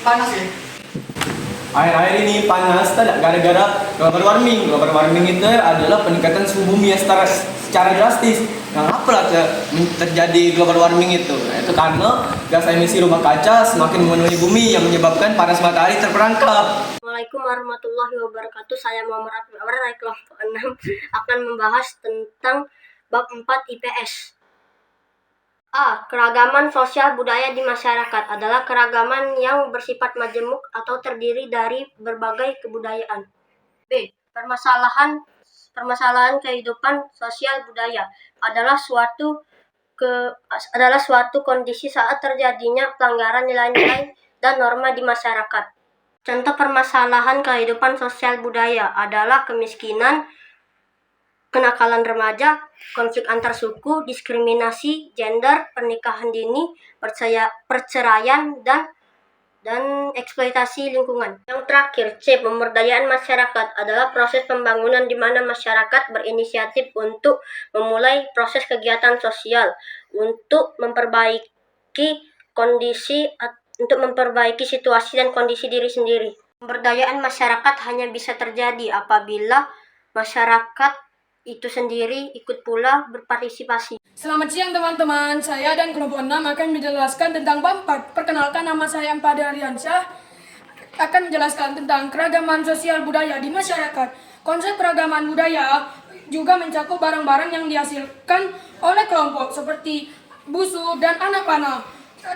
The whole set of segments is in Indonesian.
panas ya. Akhir-akhir ini panas tidak gara-gara global warming. Global warming itu adalah peningkatan suhu bumi yang secara drastis. Nah, apalah terjadi global warming itu? Nah, itu karena gas emisi rumah kaca semakin memenuhi bumi yang menyebabkan panas matahari terperangkap. Assalamualaikum warahmatullahi wabarakatuh. Saya Muhammad Rafi dari kelompok 6 akan membahas tentang bab 4 IPS. A. Keragaman sosial budaya di masyarakat adalah keragaman yang bersifat majemuk atau terdiri dari berbagai kebudayaan. B. Permasalahan kehidupan sosial budaya adalah suatu kondisi saat terjadinya pelanggaran nilai-nilai dan norma di masyarakat. Contoh permasalahan kehidupan sosial budaya adalah kemiskinan, kenakalan remaja, konflik antar suku, diskriminasi, gender, pernikahan dini, perceraian, dan eksploitasi lingkungan. Yang terakhir, C. Pemberdayaan masyarakat adalah proses pembangunan di mana masyarakat berinisiatif untuk memulai proses kegiatan sosial untuk memperbaiki situasi dan kondisi diri sendiri. Pemberdayaan masyarakat hanya bisa terjadi apabila masyarakat itu sendiri ikut pula berpartisipasi. Selamat siang teman-teman, saya dan kelompok 6 akan menjelaskan tentang bab 4. Perkenalkan, nama saya Empade Aryansyah, akan menjelaskan tentang keragaman sosial budaya di masyarakat. Konsep keragaman budaya juga mencakup barang-barang yang dihasilkan oleh kelompok seperti busu dan anak panah,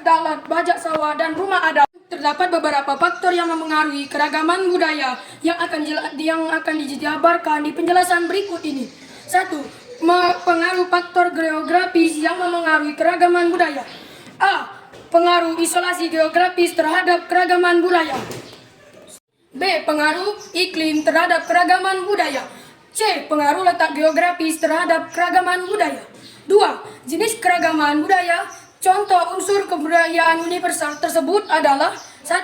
dalat, bajak sawah, dan rumah adat. Terdapat beberapa faktor yang memengaruhi keragaman budaya yang akan dijabarkan di penjelasan berikut ini. 1. Pengaruh faktor geografis yang memengaruhi keragaman budaya. A. Pengaruh isolasi geografis terhadap keragaman budaya. B. Pengaruh iklim terhadap keragaman budaya. C. Pengaruh letak geografis terhadap keragaman budaya. 2. Jenis keragaman budaya. Contoh unsur kebudayaan universal tersebut adalah 1.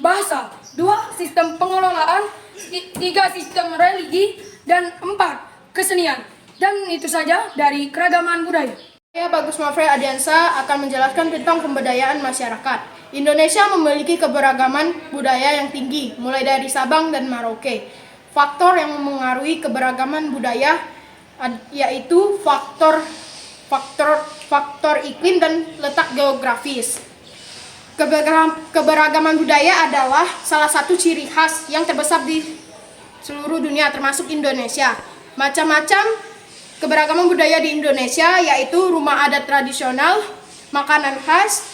Bahasa, 2. Sistem pengelolaan, 3. Sistem religi, dan 4. Kesenian. Dan itu saja dari keragaman budaya. Saya Bagus Mafre Adiansa akan menjelaskan tentang pemberdayaan masyarakat. Indonesia memiliki keberagaman budaya yang tinggi, mulai dari Sabang dan Merauke. Faktor yang memengaruhi keberagaman budaya yaitu faktor iklim dan letak geografis. Keberagaman budaya adalah salah satu ciri khas yang terbesar di seluruh dunia termasuk Indonesia. Macam-macam keberagaman budaya di Indonesia yaitu rumah adat tradisional, makanan khas,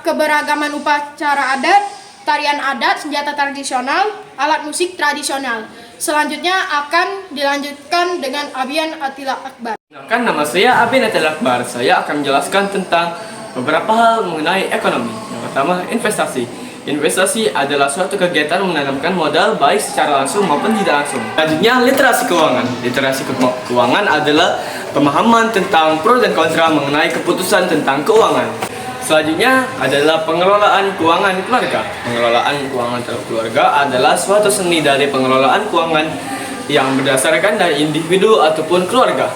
keberagaman upacara adat, tarian adat, senjata tradisional, alat musik tradisional. Selanjutnya akan dilanjutkan dengan Abian Atila Akbar. Kenalkan, nama saya Abian Atila Akbar. Saya akan menjelaskan tentang beberapa hal mengenai ekonomi. Yang pertama, investasi. Investasi adalah suatu kegiatan menanamkan modal baik secara langsung maupun tidak langsung. Selanjutnya, literasi keuangan. Literasi keuangan adalah pemahaman tentang pro dan kontra mengenai keputusan tentang keuangan. Selanjutnya adalah pengelolaan keuangan keluarga. Pengelolaan keuangan keluarga adalah suatu seni dari pengelolaan keuangan yang berdasarkan dari individu ataupun keluarga.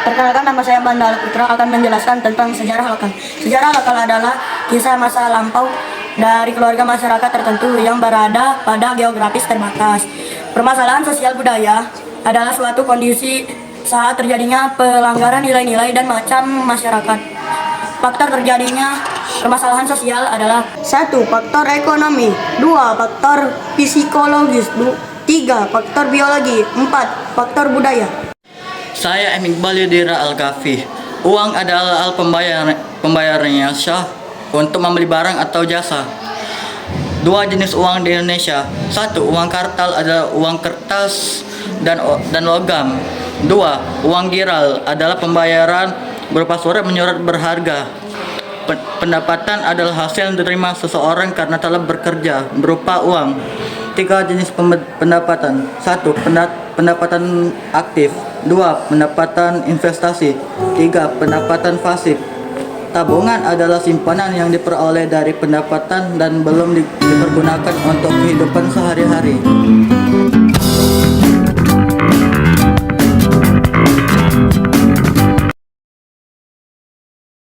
Perkenalkan, nama saya Bandal Putra akan menjelaskan tentang sejarah lokal. Sejarah lokal adalah kisah masa lampau dari keluarga masyarakat tertentu yang berada pada geografis terbatas. Permasalahan sosial budaya adalah suatu kondisi saat terjadinya pelanggaran nilai-nilai dan macam masyarakat. Faktor terjadinya permasalahan sosial adalah 1. Faktor ekonomi, 2. Faktor psikologis, 3. Faktor biologi, 4. Faktor budaya. Saya Iqbal Yudhira Al-Kafi. Uang adalah alat pembayaran yang sah untuk membeli barang atau jasa. 2 jenis uang di Indonesia. 1. Uang kartal adalah uang kertas dan logam. 2. Uang giral adalah pembayaran berupa surat menyurat berharga. Pendapatan adalah hasil yang diterima seseorang karena telah bekerja berupa uang. 3 jenis pendapatan. 1. Pendapatan aktif. 2. Pendapatan investasi. 3. Pendapatan pasif. Tabungan adalah simpanan yang diperoleh dari pendapatan dan belum dipergunakan untuk kehidupan sehari-hari.